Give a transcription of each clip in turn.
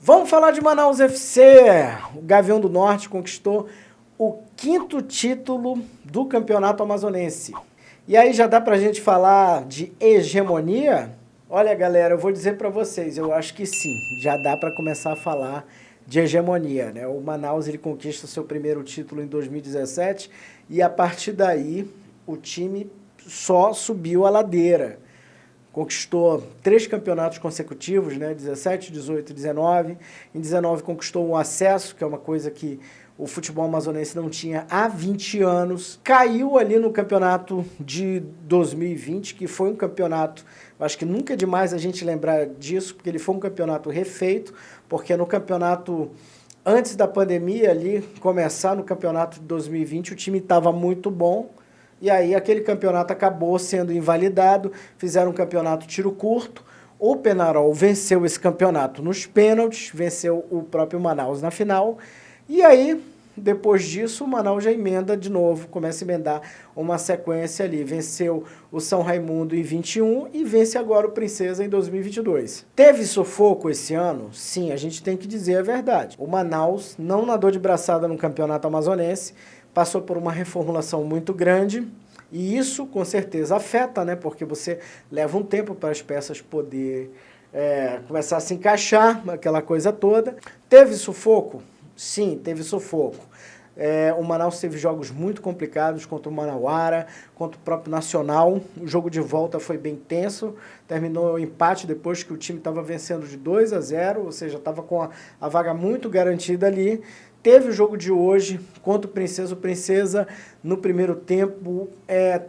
Vamos falar de Manaus FC. O Gavião do Norte conquistou o 5º título do Campeonato Amazonense. E aí já dá pra gente falar de hegemonia? Olha, galera, eu vou dizer pra vocês, eu acho que sim, já dá pra começar a falar de hegemonia, né? O Manaus ele conquista o seu primeiro título em 2017 e a partir daí o time só subiu a ladeira. Conquistou 3 campeonatos consecutivos, né? 17, 18 e 19. Em 19 conquistou o acesso, que é uma coisa que o futebol amazonense não tinha há 20 anos. Caiu ali no campeonato de 2020, que foi um campeonato, acho que nunca é demais a gente lembrar disso, porque ele foi um campeonato refeito, porque no campeonato antes da pandemia ali, começar no campeonato de 2020, o time estava muito bom. E aí aquele campeonato acabou sendo invalidado, fizeram um campeonato tiro curto, o Penharol venceu esse campeonato nos pênaltis, venceu o próprio Manaus na final, e aí, depois disso, o Manaus já emenda de novo, começa a emendar uma sequência ali, venceu o São Raimundo em 21 e vence agora o Princesa em 2022. Teve sufoco esse ano? Sim, a gente tem que dizer a verdade. O Manaus não nadou de braçada no campeonato amazonense, passou por uma reformulação muito grande e isso com certeza afeta, né? Porque você leva um tempo para as peças poder começar a se encaixar, aquela coisa toda. Teve sufoco? Sim, teve sufoco. O Manaus teve jogos muito complicados contra o Manauara, contra o próprio Nacional. O jogo de volta foi bem tenso, terminou o empate depois que o time estava vencendo de 2-0, ou seja, estava com a vaga muito garantida ali. Teve o jogo de hoje contra o Princesa. O Princesa, no primeiro tempo,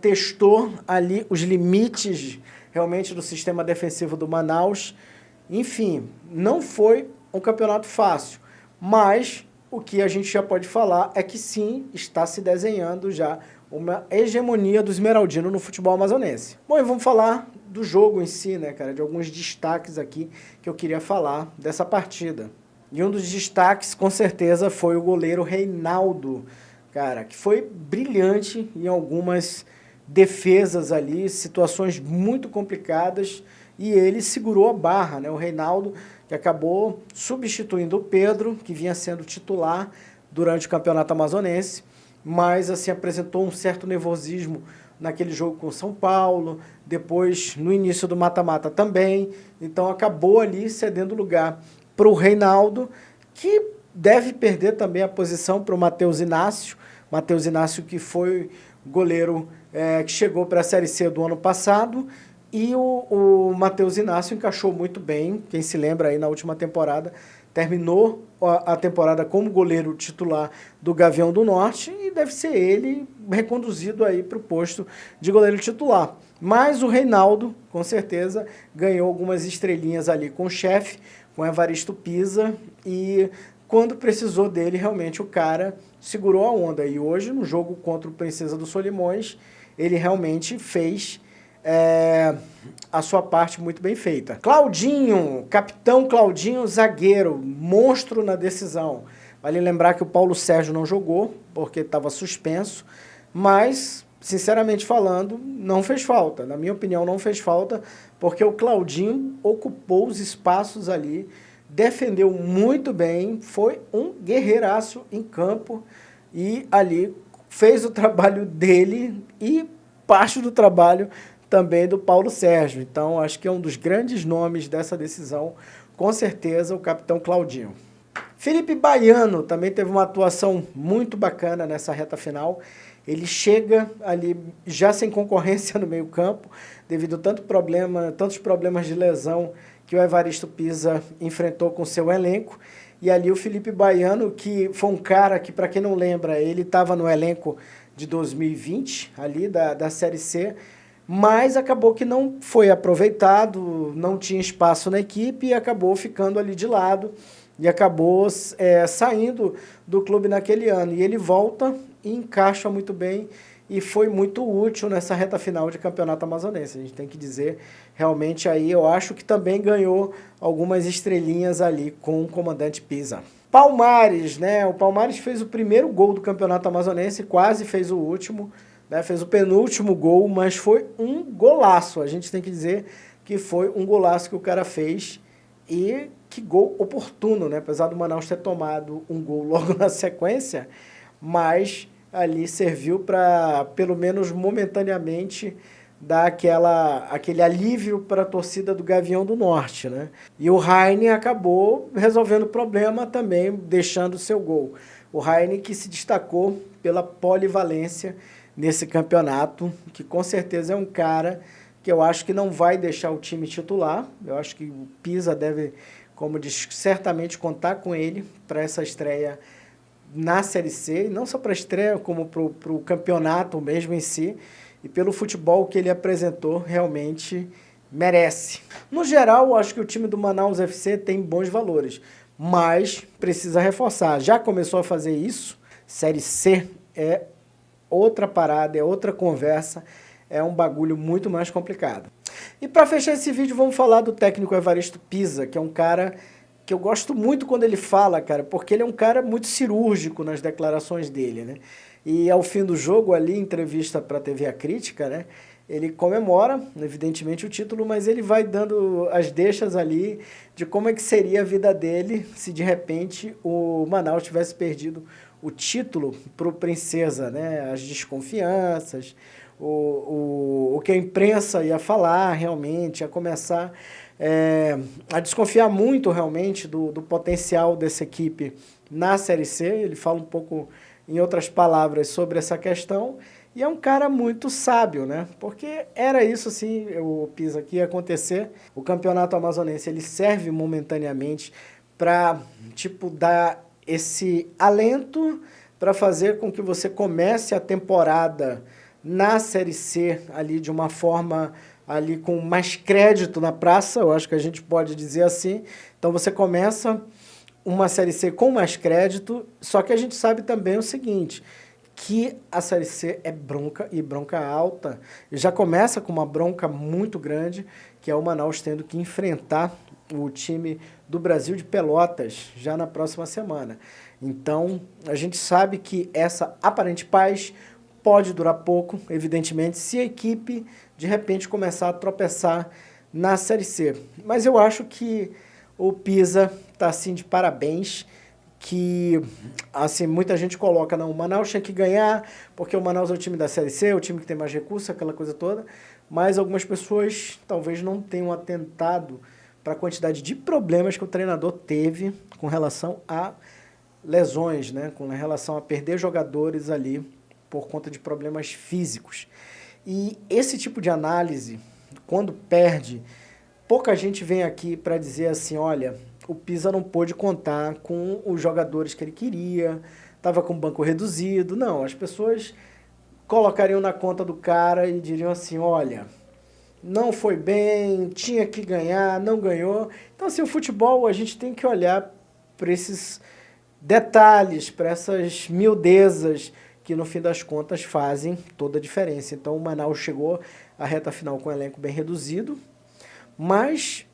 testou ali os limites realmente do sistema defensivo do Manaus. Enfim, não foi um campeonato fácil, mas o que a gente já pode falar é que sim, está se desenhando já uma hegemonia do Esmeraldino no futebol amazonense. Bom, e vamos falar do jogo em si, né, cara? De alguns destaques aqui que eu queria falar dessa partida. E um dos destaques, com certeza, foi o goleiro Reinaldo, cara, que foi brilhante em algumas defesas ali, situações muito complicadas, e ele segurou a barra, né? O Reinaldo, que acabou substituindo o Pedro, que vinha sendo titular durante o Campeonato Amazonense, mas assim apresentou um certo nervosismo naquele jogo com o São Paulo, depois no início do mata-mata também, então acabou ali cedendo lugar para o Reinaldo, que deve perder também a posição para o Matheus Inácio. Matheus Inácio, que foi goleiro que chegou para a Série C do ano passado, e o Matheus Inácio encaixou muito bem. Quem se lembra aí na última temporada, terminou a temporada como goleiro titular do Gavião do Norte e deve ser ele reconduzido aí para o posto de goleiro titular. Mas o Reinaldo, com certeza, ganhou algumas estrelinhas ali com o chefe, com o Evaristo Pisa, e quando precisou dele, realmente o cara segurou a onda. E hoje, no jogo contra o Princesa dos Solimões, ele realmente fez a sua parte muito bem feita. Claudinho, capitão Claudinho, zagueiro, monstro na decisão. Vale lembrar que o Paulo Sérgio não jogou, porque estava suspenso, mas, sinceramente falando, não fez falta. Na minha opinião, não fez falta, porque o Claudinho ocupou os espaços ali, defendeu muito bem, foi um guerreiraço em campo e ali fez o trabalho dele e parte do trabalho também do Paulo Sérgio. Então, acho que é um dos grandes nomes dessa decisão, com certeza, o capitão Claudinho. Felipe Baiano também teve uma atuação muito bacana nessa reta final. Ele chega ali já sem concorrência no meio campo, devido a tantos problemas de lesão que o Evaristo Pisa enfrentou com seu elenco. E ali o Felipe Baiano, que foi um cara que, para quem não lembra, ele estava no elenco de 2020, ali da Série C, mas acabou que não foi aproveitado, não tinha espaço na equipe e acabou ficando ali de lado e acabou saindo do clube naquele ano. E ele volta e encaixa muito bem e foi muito útil nessa reta final de campeonato amazonense. A gente tem que dizer, realmente aí eu acho que também ganhou algumas estrelinhas ali com o comandante Pisa. Palmares, né? O Palmares fez o primeiro gol do campeonato amazonense, quase fez o último, né? Fez o penúltimo gol, mas foi um golaço. A gente tem que dizer que foi um golaço que o cara fez e que gol oportuno, né? Apesar do Manaus ter tomado um gol logo na sequência, mas ali serviu para, pelo menos momentaneamente, dar aquele alívio para a torcida do Gavião do Norte, né? E o Heine acabou resolvendo o problema também, deixando o seu gol. O Heine que se destacou pela polivalência nesse campeonato, que com certeza é um cara que eu acho que não vai deixar o time titular. Eu acho que o Pisa deve, como diz, certamente contar com ele para essa estreia na Série C, e não só para a estreia, como para o campeonato mesmo em si, e pelo futebol que ele apresentou, realmente merece. No geral, eu acho que o time do Manaus FC tem bons valores, mas precisa reforçar. Já começou a fazer isso, Série C é outra parada, é outra conversa, é um bagulho muito mais complicado. E para fechar esse vídeo, vamos falar do técnico Evaristo Pisa, que é um cara que eu gosto muito quando ele fala, cara, porque ele é um cara muito cirúrgico nas declarações dele, né? E ao fim do jogo ali, entrevista para a TV A Crítica, né? Ele comemora, evidentemente, o título, mas ele vai dando as deixas ali de como é que seria a vida dele se de repente o Manaus tivesse perdido o título para o Princesa, né? As desconfianças, o que a imprensa ia falar realmente, ia começar a desconfiar muito realmente do potencial dessa equipe na Série C. Ele fala um pouco, em outras palavras, sobre essa questão. E é um cara muito sábio, né? Porque era isso, assim, o Pisa, que ia acontecer. O campeonato amazonense, ele serve momentaneamente para, tipo, dar esse alento para fazer com que você comece a temporada na Série C ali de uma forma ali com mais crédito na praça, eu acho que a gente pode dizer assim. Então você começa uma Série C com mais crédito, só que a gente sabe também o seguinte, que a Série C é bronca e bronca alta, e já começa com uma bronca muito grande, que é o Manaus tendo que enfrentar o time do Brasil de Pelotas já na próxima semana. Então, a gente sabe que essa aparente paz pode durar pouco, evidentemente, se a equipe de repente começar a tropeçar na Série C. Mas eu acho que o Pisa está assim de parabéns, que assim muita gente coloca, não, o Manaus tinha que ganhar, porque o Manaus é o time da Série C, o time que tem mais recursos, aquela coisa toda, mas algumas pessoas talvez não tenham atentado para a quantidade de problemas que o treinador teve com relação a lesões, né, com relação a perder jogadores ali por conta de problemas físicos. E esse tipo de análise, quando perde, pouca gente vem aqui para dizer assim, olha, o Pisa não pôde contar com os jogadores que ele queria, estava com o banco reduzido. Não, as pessoas colocariam na conta do cara e diriam assim, olha, não foi bem, tinha que ganhar, não ganhou. Então, assim, o futebol, a gente tem que olhar para esses detalhes, para essas miudezas que, no fim das contas, fazem toda a diferença. Então, o Manaus chegou à reta final com um elenco bem reduzido, mas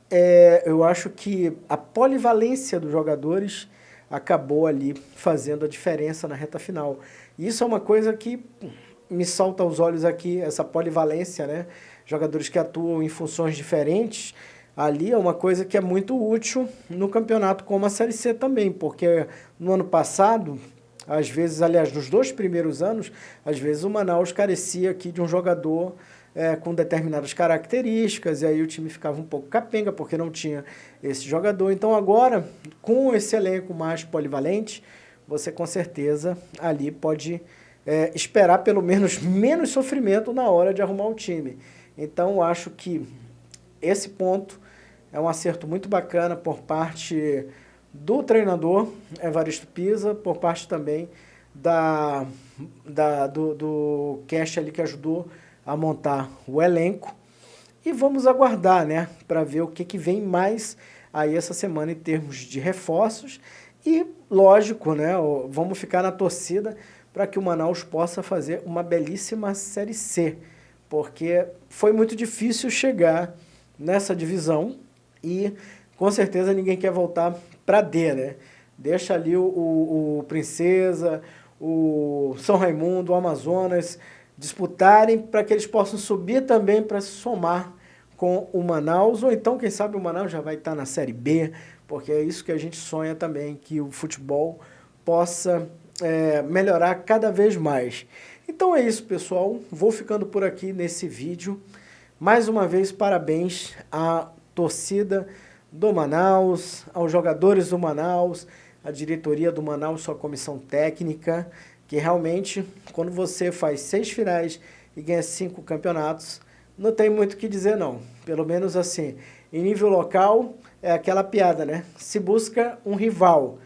eu acho que a polivalência dos jogadores acabou ali fazendo a diferença na reta final. E isso é uma coisa que me salta aos olhos aqui, essa polivalência, né? Jogadores que atuam em funções diferentes, ali é uma coisa que é muito útil no campeonato como a Série C também, porque no ano passado, às vezes, aliás, nos 2 primeiros anos, às vezes o Manaus carecia aqui de um jogador com determinadas características, e aí o time ficava um pouco capenga, porque não tinha esse jogador. Então agora, com esse elenco mais polivalente, você com certeza ali pode esperar pelo menos menos sofrimento na hora de arrumar o time. Então eu acho que esse ponto é um acerto muito bacana por parte do treinador Evaristo Pisa, por parte também do cast ali que ajudou a montar o elenco. E vamos aguardar, né, para ver o que vem mais aí essa semana em termos de reforços. E, lógico, né, vamos ficar na torcida para que o Manaus possa fazer uma belíssima Série C, porque foi muito difícil chegar nessa divisão e, com certeza, ninguém quer voltar para D, né? Deixa ali o Princesa, o São Raimundo, o Amazonas disputarem para que eles possam subir também para se somar com o Manaus, ou então, quem sabe, o Manaus já vai estar na Série B, porque é isso que a gente sonha também, que o futebol possa melhorar cada vez mais. Então é isso, pessoal. Vou ficando por aqui nesse vídeo. Mais uma vez, parabéns à torcida do Manaus, aos jogadores do Manaus, à diretoria do Manaus, sua comissão técnica, que realmente, quando você faz 6 finais e ganha 5 campeonatos, não tem muito o que dizer não. Pelo menos assim, em nível local, é aquela piada, né? Se busca um rival.